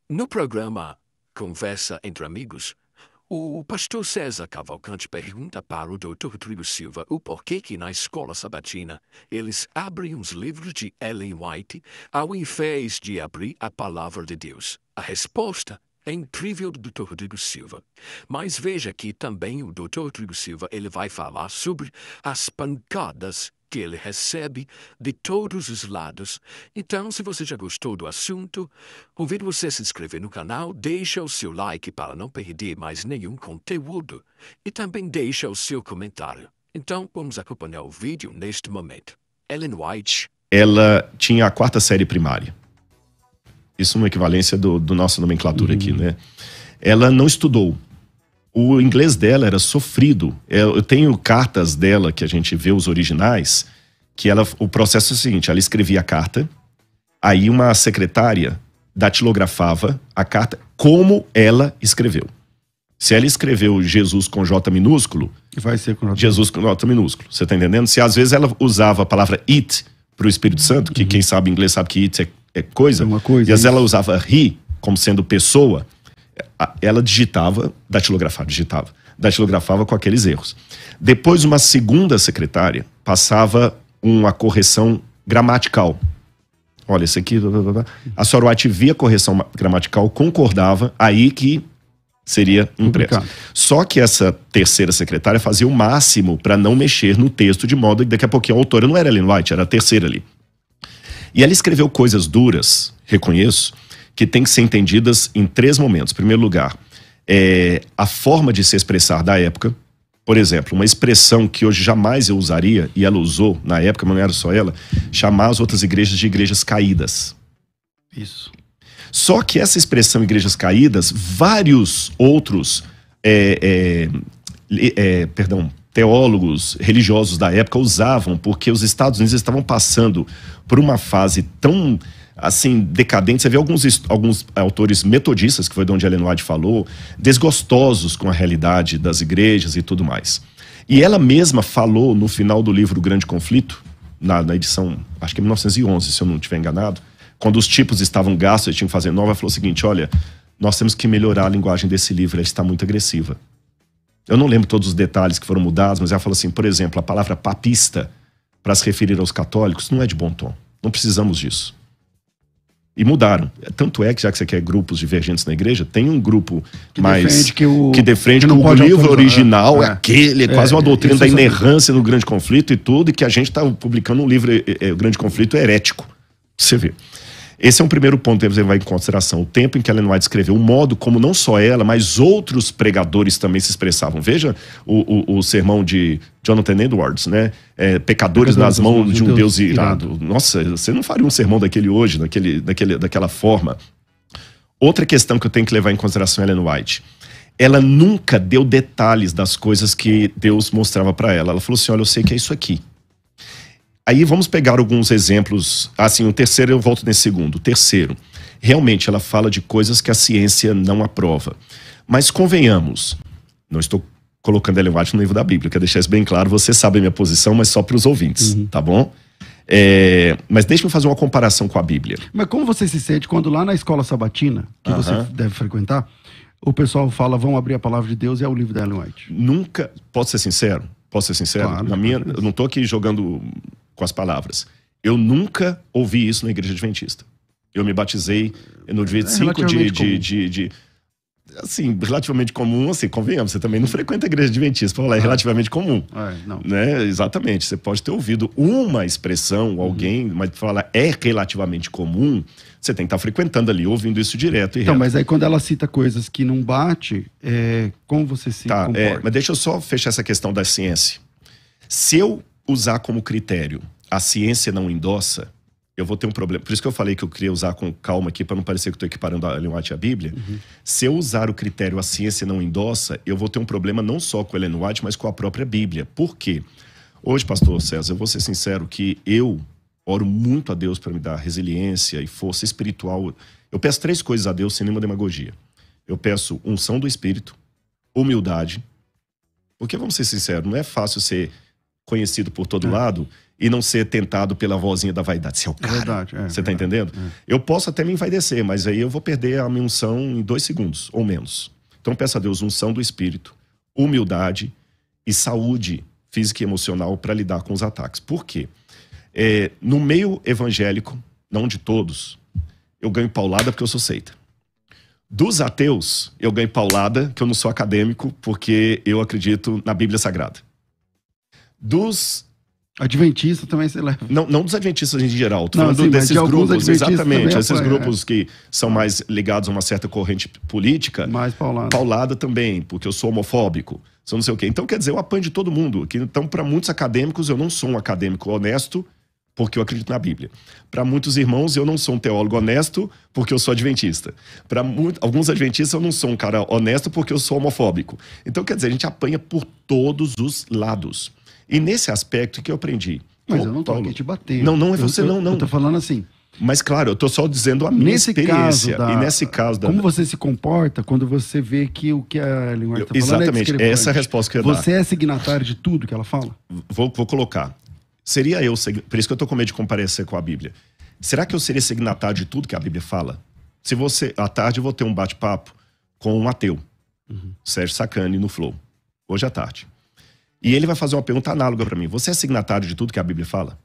No programa Conversa entre Amigos, o pastor César Cavalcante pergunta para o Dr. Rodrigo Silva o porquê que na escola sabatina eles abrem os livros de Ellen White ao invés de abrir a palavra de Deus. A resposta é incrível do Dr. Rodrigo Silva. Mas veja que também o Dr. Rodrigo Silva ele vai falar sobre as pancadas que ele recebe de todos os lados. Então, se você já gostou do assunto, convido você a se inscrever no canal, deixa o seu like para não perder mais nenhum conteúdo e também deixa o seu comentário. Então, vamos acompanhar o vídeo neste momento. Ellen White. Ela tinha a 4ª série primária. Isso uma equivalência do nossa nomenclatura aqui, né? Ela não estudou. O inglês dela era sofrido. Eu tenho cartas dela, que a gente vê os originais, que o processo é o seguinte, ela escrevia a carta, aí uma secretária datilografava a carta como ela escreveu. Se ela escreveu Jesus com J minúsculo, vai ser com J. Jesus com J minúsculo. Você tá entendendo? Se às vezes ela usava a palavra it para o Espírito Santo, que quem sabe inglês sabe que it é coisa, uma coisa, e às vezes ela usava he como sendo pessoa, ela datilografava com aqueles erros. Depois uma segunda secretária passava uma correção gramatical. Olha, isso aqui... A senhora White via a correção gramatical, concordava, aí que seria impresso. Só que essa terceira secretária fazia o máximo para não mexer no texto, de modo que daqui a pouquinho a autora não era Ellen White, era a terceira ali. E ela escreveu coisas duras, reconheço, que tem que ser entendidas em 3 momentos. Em primeiro lugar, a forma de se expressar da época. Por exemplo, uma expressão que hoje jamais eu usaria, e ela usou na época, mas não era só ela, chamar as outras igrejas de igrejas caídas. Isso. Só que essa expressão igrejas caídas, vários outros teólogos religiosos da época usavam, porque os Estados Unidos estavam passando por uma fase tão assim, decadente. Você vê alguns autores metodistas, que foi de onde Ellen White falou, desgostosos com a realidade das igrejas e tudo mais. E ela mesma falou no final do livro O Grande Conflito, na edição, acho que é 1911, se eu não estiver enganado, quando os tipos estavam gastos e tinham que fazer nova, ela falou o seguinte, olha, nós temos que melhorar a linguagem desse livro, ela está muito agressiva. Eu não lembro todos os detalhes que foram mudados, mas ela falou assim, por exemplo, a palavra papista, para se referir aos católicos, não é de bom tom. Não precisamos disso. E mudaram. Tanto é que, já que você quer grupos divergentes na igreja, tem um grupo que defende que o livro original é aquele, é quase uma doutrina da inerrância no Grande Conflito e tudo, e que a gente está publicando um livro, o Grande Conflito herético. Você vê. Esse é um primeiro ponto que você vai em consideração. O tempo em que Ellen White escreveu, o modo como não só ela, mas outros pregadores também se expressavam. Veja o sermão de Jonathan Edwards, né? Pecadores nas mãos de um Deus irado. Nossa, você não faria um sermão daquele hoje, daquela forma. Outra questão que eu tenho que levar em consideração é Ellen White. Ela nunca deu detalhes das coisas que Deus mostrava para ela. Ela falou assim, olha, eu sei que é isso aqui. Aí vamos pegar alguns exemplos. Assim, o terceiro eu volto nesse segundo. O terceiro, realmente ela fala de coisas que a ciência não aprova. Mas convenhamos, não estou colocando Ellen White no livro da Bíblia, quero deixar isso bem claro, você sabe a minha posição, mas só para os ouvintes, tá bom? Mas deixa eu fazer uma comparação com a Bíblia. Mas como você se sente quando lá na escola sabatina, que você deve frequentar, o pessoal fala, vamos abrir a palavra de Deus e é o livro da Ellen White? Nunca, posso ser sincero? Claro, eu não estou aqui jogando com as palavras. Eu nunca ouvi isso na igreja adventista. Eu me batizei no dia 25 assim, relativamente comum, assim, convenhamos, você também não frequenta a igreja adventista, para falar, é relativamente comum. Não. Né? Exatamente, você pode ter ouvido uma expressão, alguém, mas para falar é relativamente comum, você tem que estar frequentando ali, ouvindo isso direto e reto. Mas aí quando ela cita coisas que não bate, como você se comporta? Mas deixa eu só fechar essa questão da ciência. Se eu usar como critério a ciência não endossa, eu vou ter um problema. Por isso que eu falei que eu queria usar com calma aqui, para não parecer que eu estou equiparando a Ellen White à Bíblia. Se eu usar o critério a ciência não endossa, eu vou ter um problema não só com a Ellen White, mas com a própria Bíblia. Por quê? Hoje, pastor César, eu vou ser sincero que eu oro muito a Deus para me dar resiliência e força espiritual. Eu peço 3 coisas a Deus sem nenhuma demagogia. Eu peço unção do Espírito, humildade, porque vamos ser sinceros, não é fácil ser conhecido por todo lado e não ser tentado pela vozinha da vaidade. Você é o cara. Verdade, você tá entendendo? Eu posso até me envaidecer, mas aí eu vou perder a minha unção em 2 segundos, ou menos. Então peço a Deus unção do Espírito, humildade e saúde física e emocional para lidar com os ataques. Por quê? No meio evangélico, não de todos, eu ganho paulada porque eu sou seita. Dos ateus, eu ganho paulada, que eu não sou acadêmico, porque eu acredito na Bíblia Sagrada. Dos adventistas também você leva. Não dos adventistas em geral, tô Não, falando sim, desses mas de grupos, exatamente, esses apoia, grupos que são mais ligados a uma certa corrente política. Mais paulada. Paulada também, porque eu sou homofóbico, sou não sei o quê. Então, quer dizer, eu apanho de todo mundo. Então, para muitos acadêmicos, eu não sou um acadêmico honesto, porque eu acredito na Bíblia. Para muitos irmãos, eu não sou um teólogo honesto, porque eu sou adventista. Para alguns adventistas, eu não sou um cara honesto, porque eu sou homofóbico. Então, quer dizer, a gente apanha por todos os lados. E nesse aspecto que eu aprendi. Mas eu não tô aqui te batendo. Não é você, não. Eu tô falando assim. Mas, claro, eu tô só dizendo a minha experiência. E nesse caso... Como você se comporta quando você vê que o que a Ellen White tá falando exatamente, essa é a resposta que eu ia dar. Você é signatário de tudo que ela fala? Vou colocar. Seria eu, por isso que eu tô com medo de comparecer com a Bíblia. Será que eu seria signatário de tudo que a Bíblia fala? Se você, à tarde, eu vou ter um bate-papo com um ateu, Sérgio Sacani, no Flow, hoje à tarde. E ele vai fazer uma pergunta análoga para mim. Você é signatário de tudo que a Bíblia fala?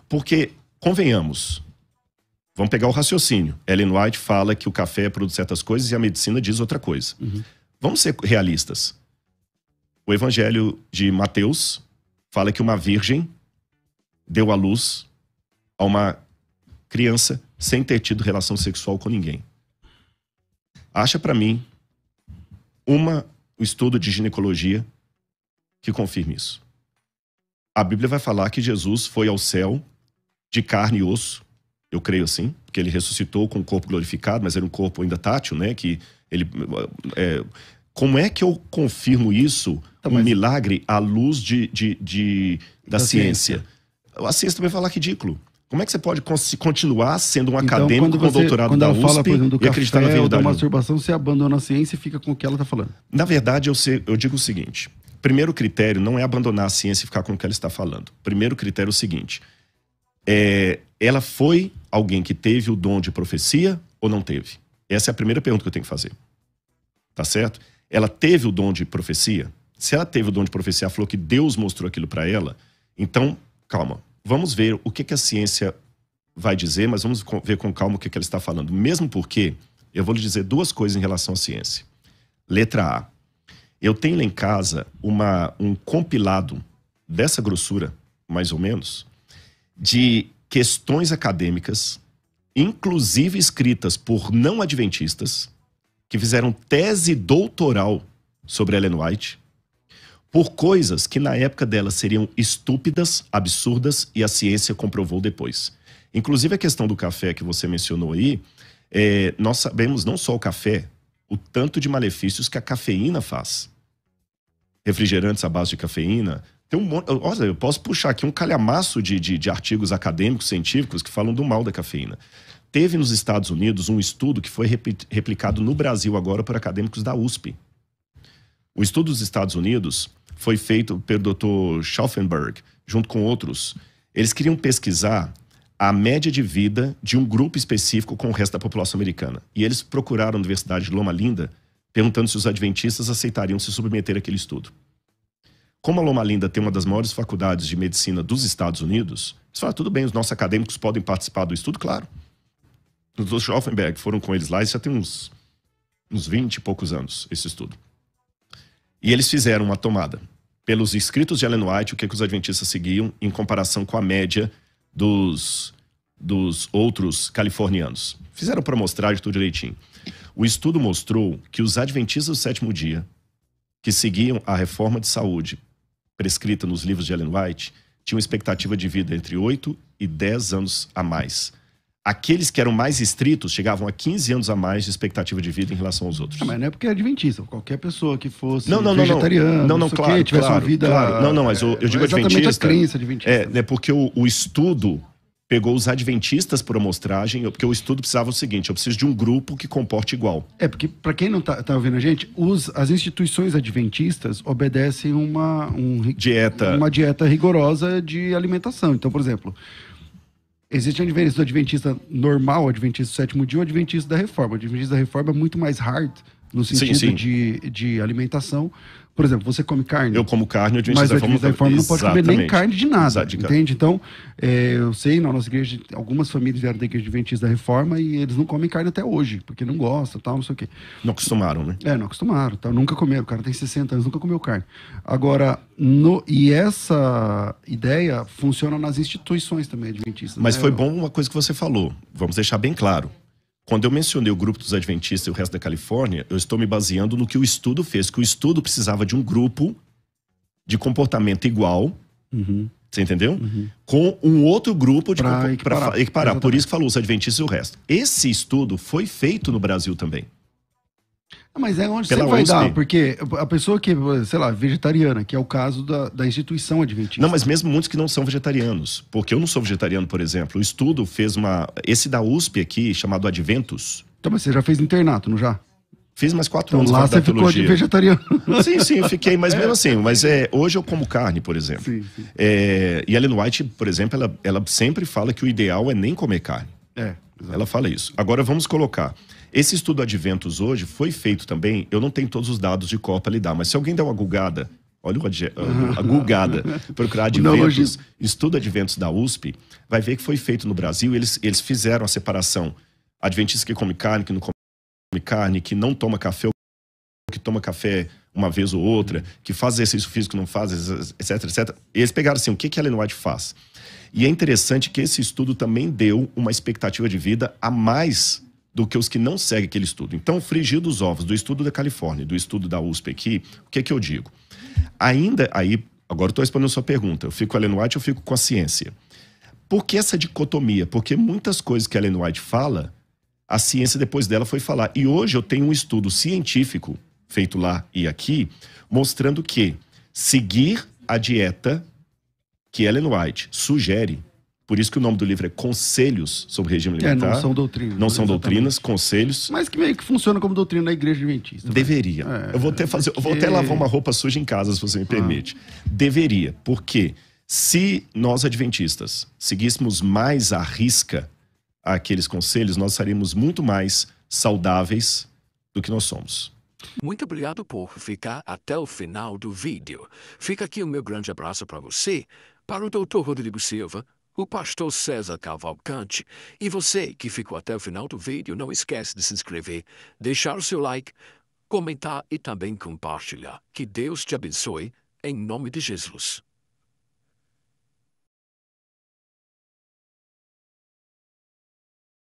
Porque, convenhamos, vamos pegar o raciocínio. Ellen White fala que o café produz certas coisas e a medicina diz outra coisa. Vamos ser realistas. O Evangelho de Mateus fala que uma virgem deu à luz a uma criança sem ter tido relação sexual com ninguém. Acha para mim um estudo de ginecologia que confirme isso. A Bíblia vai falar que Jesus foi ao céu de carne e osso, eu creio assim, porque ele ressuscitou com o corpo glorificado, mas era um corpo ainda tátil, né? Que ele, como é que eu confirmo isso, milagre, à luz da ciência? A ciência também vai falar ridículo. Como é que você pode continuar sendo um acadêmico com doutorado da USP fala, por exemplo, do e acreditar na café ou da verdade? masturbação, você abandona a ciência e fica com o que ela está falando. Na verdade, eu digo o seguinte. Primeiro critério não é abandonar a ciência e ficar com o que ela está falando. Primeiro critério é o seguinte. Ela foi alguém que teve o dom de profecia ou não teve? Essa é a primeira pergunta que eu tenho que fazer. Tá certo? Ela teve o dom de profecia? Se ela teve o dom de profecia, ela falou que Deus mostrou aquilo para ela, então, calma. Vamos ver o que a ciência vai dizer, mas vamos ver com calma o que ela está falando. Mesmo porque, eu vou lhe dizer 2 coisas em relação à ciência. Letra A. Eu tenho lá em casa um compilado dessa grossura, mais ou menos, de questões acadêmicas, inclusive escritas por não adventistas, que fizeram tese doutoral sobre Ellen White, por coisas que na época delas seriam estúpidas, absurdas, e a ciência comprovou depois. Inclusive a questão do café que você mencionou aí, nós sabemos não só o café, o tanto de malefícios que a cafeína faz. Refrigerantes à base de cafeína. Tem olha, eu posso puxar aqui um calhamaço de artigos acadêmicos, científicos, que falam do mal da cafeína. Teve nos Estados Unidos um estudo que foi replicado no Brasil agora por acadêmicos da USP. O estudo dos Estados Unidos foi feito pelo Dr. Schaufenberg, junto com outros. Eles queriam pesquisar a média de vida de um grupo específico com o resto da população americana. E eles procuraram a Universidade de Loma Linda, perguntando se os adventistas aceitariam se submeter àquele estudo. Como a Loma Linda tem uma das maiores faculdades de medicina dos Estados Unidos, eles falaram, tudo bem, os nossos acadêmicos podem participar do estudo? Claro. Os do Schaufenberg foram com eles lá, e já tem uns 20 e poucos anos, esse estudo. E eles fizeram uma tomada. Pelos escritos de Ellen White, o que os adventistas seguiam em comparação com a média dos outros californianos. Fizeram para mostrar de tudo direitinho. O estudo mostrou que os adventistas do sétimo dia, que seguiam a reforma de saúde prescrita nos livros de Ellen White, tinham expectativa de vida entre 8 e 10 anos a mais. Aqueles que eram mais estritos chegavam a 15 anos a mais de expectativa de vida em relação aos outros. Mas não é porque é adventista. Qualquer pessoa que fosse vegetariano, claro, tivesse uma vida... Claro. Não, mas eu digo exatamente adventista... a crença adventista. É porque o estudo pegou os adventistas por amostragem, porque o estudo precisava o seguinte: eu preciso de um grupo que comporte igual. Porque para quem não tá ouvindo a gente, as instituições adventistas obedecem uma dieta rigorosa de alimentação. Então, por exemplo, existe o adventista normal, o adventista do sétimo dia, o adventista da reforma. O adventista da reforma é muito mais hard no sentido de alimentação. Por exemplo, você come carne. Eu como carne, o adventista da reforma não pode comer nem carne de nada, entende? Então, eu sei, na nossa igreja, algumas famílias vieram da igreja adventista da reforma e eles não comem carne até hoje, porque não gostam, tal, não sei o quê. Não acostumaram, né? Não acostumaram, tal, nunca comeram. O cara tem 60 anos, nunca comeu carne. Agora, essa ideia funciona nas instituições também adventistas. Mas foi bom uma coisa que você falou, vamos deixar bem claro. Quando eu mencionei o grupo dos adventistas e o resto da Califórnia, eu estou me baseando no que o estudo fez, que o estudo precisava de um grupo de comportamento igual, você entendeu? Com um outro grupo para equiparar. Por isso que falou os adventistas e o resto. Esse estudo foi feito no Brasil também. Mas é onde você vai dar, porque a pessoa que, sei lá, vegetariana, que é o caso da instituição adventista. Não, mas mesmo muitos que não são vegetarianos, porque eu não sou vegetariano, por exemplo. O estudo fez esse da USP aqui, chamado Adventus. Então, mas você já fez internato, não já? Fiz mais 4 anos. Então lá você ficou de vegetariano. Sim, eu fiquei, mas mesmo assim. Mas hoje eu como carne, por exemplo. Sim. E Ellen White, por exemplo, ela sempre fala que o ideal é nem comer carne. Ela fala isso. Agora vamos colocar. Esse estudo Adventus hoje foi feito também, eu não tenho todos os dados de cor para lhe dar, mas se alguém der uma googada, olha a googada, procurar Adventus, estudo Adventus da USP, vai ver que foi feito no Brasil, eles fizeram a separação. Adventista que come carne, que não come carne, que não toma café, que toma café uma vez ou outra, que faz exercício físico, não faz, etc, etc. E eles pegaram assim, o que a Ellen White faz? E é interessante que esse estudo também deu uma expectativa de vida a mais do que os que não seguem aquele estudo. Então, frigir dos ovos do estudo da Califórnia, do estudo da USP aqui, o que eu digo? Ainda, agora eu estou respondendo a sua pergunta, eu fico com a Ellen White, eu fico com a ciência. Por que essa dicotomia? Porque muitas coisas que a Ellen White fala, a ciência depois dela foi falar. E hoje eu tenho um estudo científico, feito lá e aqui, mostrando que seguir a dieta que Ellen White sugere, por isso que o nome do livro é Conselhos sobre Regime Alimentar. Não são doutrinas. Não são doutrinas, conselhos. Mas que meio que funciona como doutrina na igreja adventista. Deveria. Eu vou até lavar uma roupa suja em casa, se você me permite. Deveria, porque se nós adventistas seguíssemos mais à risca aqueles conselhos, nós seríamos muito mais saudáveis do que nós somos. Muito obrigado por ficar até o final do vídeo. Fica aqui o meu grande abraço para você, para o Dr. Rodrigo Silva, o pastor César Cavalcante, e você que ficou até o final do vídeo, não esquece de se inscrever, deixar o seu like, comentar e também compartilhar. Que Deus te abençoe, em nome de Jesus.